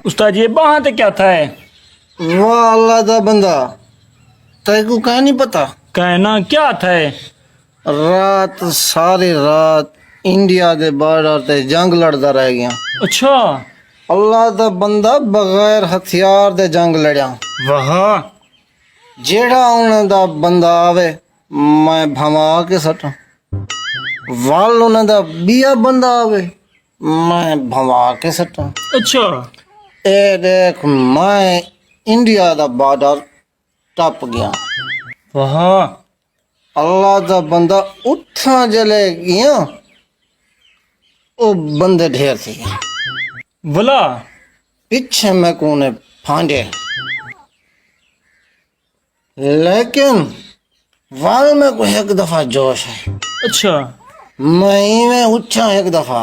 उस्ताद ये बाहर ते क्या था है? वाह अल्लाह दा बंदा, तेको कह नहीं पता। कहना क्या था है? रात सारी रात इंडिया दे बॉर्डर ते जंग लड़दा रह गया। अच्छा। अल्लाह दा बंदा बगैर हथियार दे जंग लड़या। वाह। जेड़ा उन्हें दा बंदा आवे मैं भमा के सटा। वाल उन्हें दा बिया बंदा आवे मैं भमा के सटा। अच्छा। ए देख मैं इंडिया दा बॉर्डर टप गया। वाह। अल्लाह दा बंदा उठा जले गया, ओ बंदे ढेर थे। भला। पीछे मैं कोने फांदे, लेकिन वाल में को एक दफा जोश है। अच्छा। मैं में उठा एक दफा